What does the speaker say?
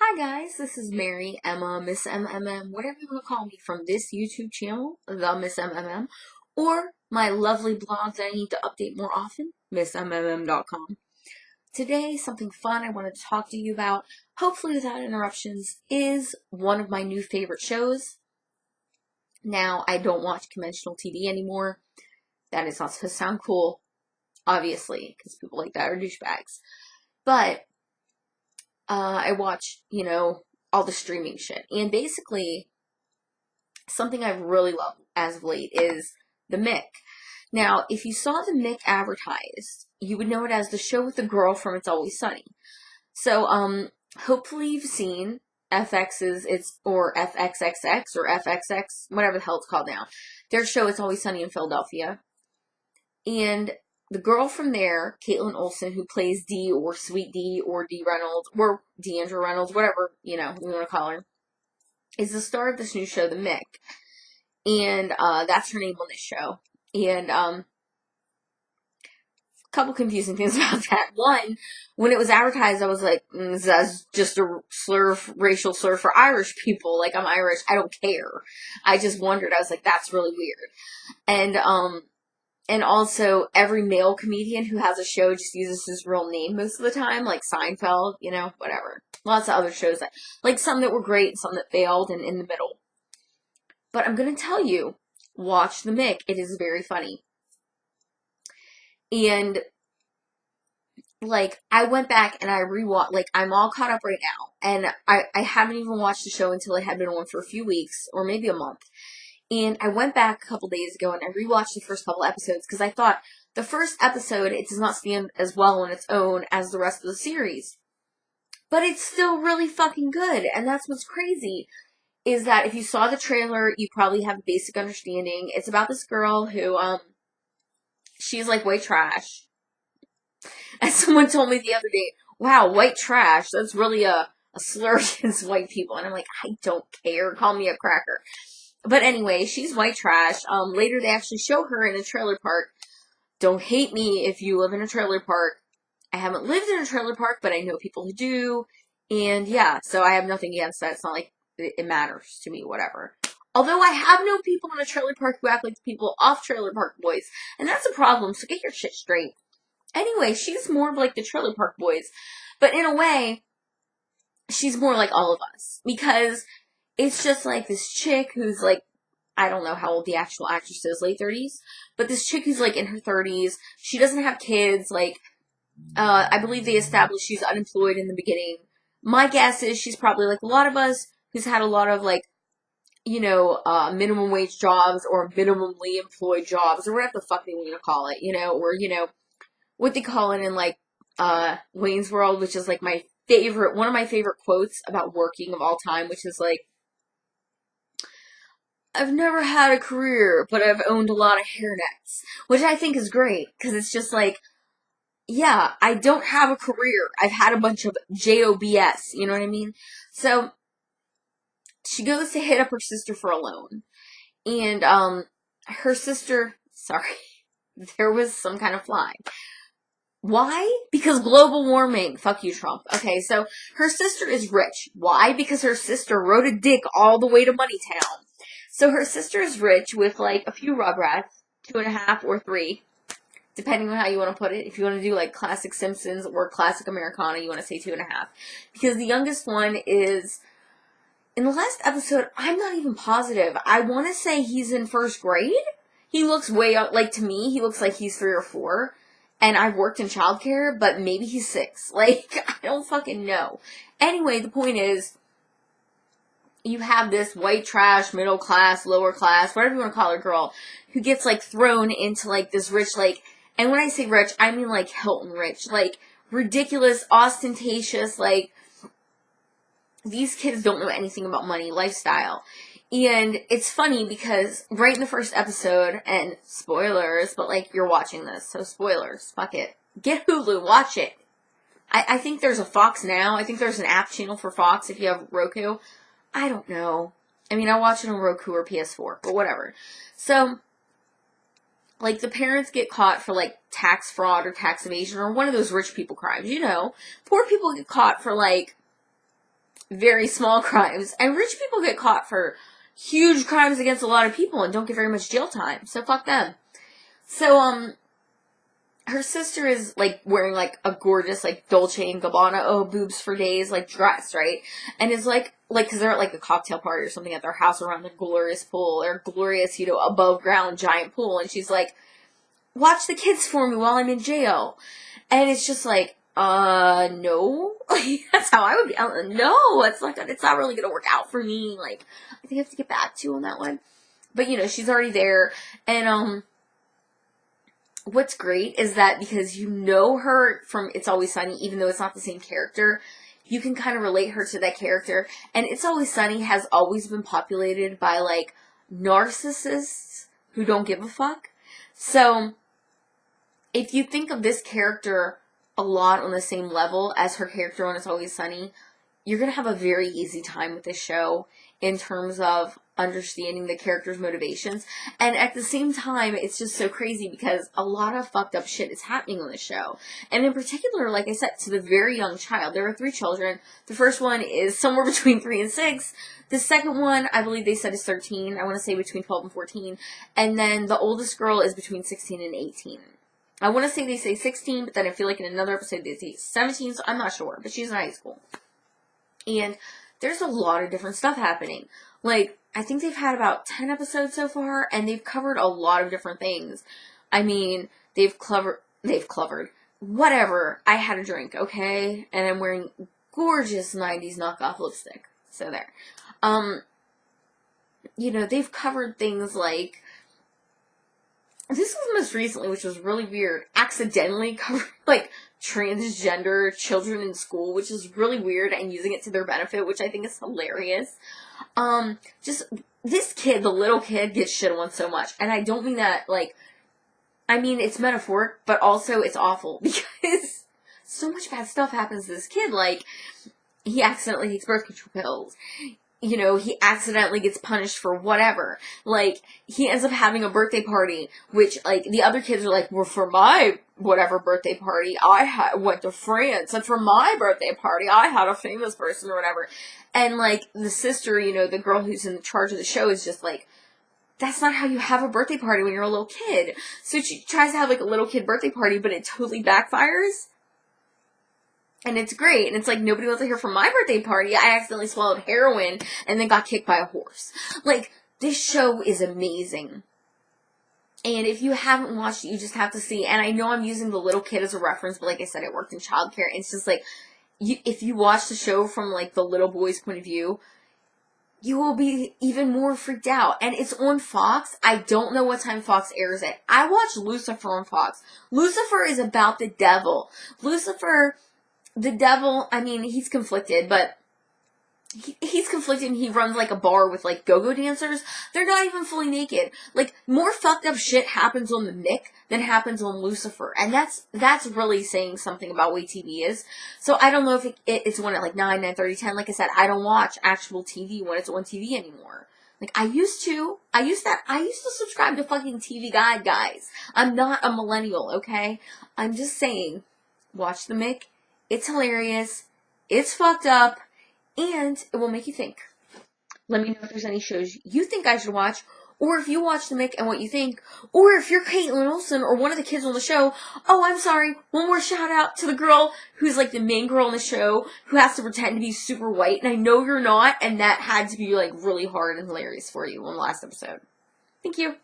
Hi guys, this is Mary, Emma, Miss MMM, whatever you want to call me from this YouTube channel, the Miss MMM, or my lovely blog that I need to update more often, missemmamm.com. Today, something fun I wanted to talk to you about, hopefully without interruptions, is one of my new favorite shows. Now, I don't watch conventional TV anymore. That is not supposed to sound cool, obviously, because people like that are douchebags. But I watch, all the streaming shit. And basically, something I've really loved as of late is the Mick. Now, if you saw the Mick advertised, you would know it as the show with the girl from It's Always Sunny. So, hopefully you've seen or FXXX or FXX, whatever the hell it's called now. Their show It's Always Sunny in Philadelphia. And the girl from there, Caitlin Olsen, who plays Dee or Sweet Dee or Dee Reynolds or D'Andra Reynolds, whatever, you want to call her, is the star of this new show, The Mick. And that's her name on this show. And a couple confusing things about that. One, when it was advertised, I was like, that's just a racial slur for Irish people. Like, I'm Irish. I don't care. I just wondered. I was like, that's really weird. And also, every male comedian who has a show just uses his real name most of the time, like Seinfeld, whatever. Lots of other shows, like some that were great and some that failed and in the middle. But I'm going to tell you, watch The Mick. It is very funny. And, I went back and I rewatched, I'm all caught up right now. And I haven't even watched the show until it had been on for a few weeks, or maybe a month. And I went back a couple days ago and I rewatched the first couple episodes because I thought the first episode, it does not stand as well on its own as the rest of the series. But it's still really fucking good. And that's what's crazy, is that if you saw the trailer, you probably have a basic understanding. It's about this girl who, she's like white trash. And someone told me the other day, wow, white trash, that's really a slur against white people. And I'm like, I don't care. Call me a cracker. But anyway, she's white trash. Later they actually show her in a trailer park. Don't hate me if you live in a trailer park. I haven't lived in a trailer park, but I know people who do. And yeah, so I have nothing against that. It's not like it matters to me, whatever. Although I have known people in a trailer park who act like the people off Trailer Park Boys. And that's a problem, so get your shit straight. Anyway, she's more of like the Trailer Park Boys. But in a way, she's more like all of us. Because it's just like this chick who's like, I don't know how old the actual actress is, late 30s, but this chick who's like in her 30s, she doesn't have kids, I believe they established she's unemployed in the beginning. My guess is she's probably like a lot of us who's had a lot of minimum wage jobs or minimally employed jobs or whatever the fuck they want to call it, or, what they call it in Wayne's World, which is like one of my favorite quotes about working of all time, which is like, I've never had a career, but I've owned a lot of hairnets, which I think is great, because it's just like, yeah, I don't have a career. I've had a bunch of jobs, you know what I mean? So, she goes to hit up her sister for a loan, and, her sister, sorry, there was some kind of fly. Why? Because global warming. Fuck you, Trump. Okay, so her sister is rich. Why? Because her sister rode a dick all the way to Moneytown. So her sister is rich with a few rugrats, 2.5 or 3, depending on how you want to put it. If you want to do classic Simpsons or classic Americana, you want to say 2.5. Because the youngest one is, in the last episode, I'm not even positive. I want to say he's in first grade. He looks way up, to me, he looks like he's 3 or 4. And I've worked in childcare, but maybe he's 6. I don't fucking know. Anyway, the point is, you have this white trash, middle class, lower class, whatever you want to call her, girl, who gets, thrown into, this rich, and when I say rich, I mean, Hilton rich, ridiculous, ostentatious, these kids don't know anything about money, lifestyle. And it's funny because right in the first episode, and spoilers, but, you're watching this, so spoilers, fuck it. Get Hulu, watch it. I think there's a Fox Now, I think there's an app channel for Fox if you have Roku. I don't know. I mean, I watch it on Roku or PS4, but whatever. So, the parents get caught for, tax fraud or tax evasion or one of those rich people crimes, Poor people get caught for, very small crimes. And rich people get caught for huge crimes against a lot of people and don't get very much jail time. So fuck them. So, her sister is, like, wearing, like, a gorgeous, like, Dolce & Gabbana, oh, boobs for days, like, dress, right? And is, like, because they're at, like, a cocktail party or something at their house around the glorious pool, or glorious, you know, above ground giant pool, and she's like, watch the kids for me while I'm in jail. And it's just like, no. That's how I would be. No, it's not really gonna work out for me. Like, I think I have to get back to you on that one. But, you know, she's already there, and, what's great is that because you know her from It's Always Sunny, even though it's not the same character, you can kind of relate her to that character. And It's Always Sunny has always been populated by, like, narcissists who don't give a fuck. So, if you think of this character a lot on the same level as her character on It's Always Sunny, you're going to have a very easy time with this show in terms of understanding the character's motivations. And at the same time, it's just so crazy because a lot of fucked up shit is happening on the show. And in particular, like I said, to the very young child. There are 3 children. The first one is somewhere between 3 and 6. The second one, I believe they said is 13. I want to say between 12 and 14. And then the oldest girl is between 16 and 18. I want to say they say 16, but then I feel like in another episode they say 17, so I'm not sure. But she's in high school. And there's a lot of different stuff happening. Like, I think they've had about 10 episodes so far, and they've covered a lot of different things. I mean, they've covered, whatever. I had a drink, okay? And I'm wearing gorgeous 90s knockoff lipstick. So there. You know, they've covered things like, this was most recently, which was really weird, accidentally covered, like, transgender children in school, which is really weird, and using it to their benefit, which I think is hilarious. Just, this kid, the little kid, gets shit on so much, and I don't mean that, like, I mean, it's metaphoric, but also it's awful, because so much bad stuff happens to this kid, like, he accidentally takes birth control pills. You know, he accidentally gets punished for whatever. Like, he ends up having a birthday party, which, like, the other kids are like, well, for my whatever birthday party, I went to France, and for my birthday party, I had a famous person or whatever. And, like, the sister, you know, the girl who's in charge of the show is just like, that's not how you have a birthday party when you're a little kid. So she tries to have, like, a little kid birthday party, but it totally backfires. And it's great, and it's like, nobody wants to hear from my birthday party. I accidentally swallowed heroin and then got kicked by a horse. Like, this show is amazing. And if you haven't watched it, you just have to see. And I know I'm using the little kid as a reference, but like I said, it worked in childcare. And it's just like, if you watch the show from, like, the little boy's point of view, you will be even more freaked out. And it's on Fox. I don't know what time Fox airs it. I watched Lucifer on Fox. Lucifer is about the devil. Lucifer... The devil, I mean, he's conflicted, but he's conflicted and he runs, like, a bar with, like, go-go dancers. They're not even fully naked. Like, more fucked up shit happens on the Mick than happens on Lucifer. And that's really saying something about way TV is. So I don't know if it's on at, like, 9, 9:30, 10. Like I said, I don't watch actual TV when it's on TV anymore. Like, I used to subscribe to fucking TV Guide, guys. I'm not a millennial, okay? I'm just saying, watch the Mick. It's hilarious, it's fucked up, and it will make you think. Let me know if there's any shows you think I should watch, or if you watch The Mick and what you think, or if you're Caitlin Olsen or one of the kids on the show. Oh, I'm sorry, one more shout out to the girl who's, like, the main girl in the show who has to pretend to be super white, and I know you're not, and that had to be, like, really hard and hilarious for you on the last episode. Thank you.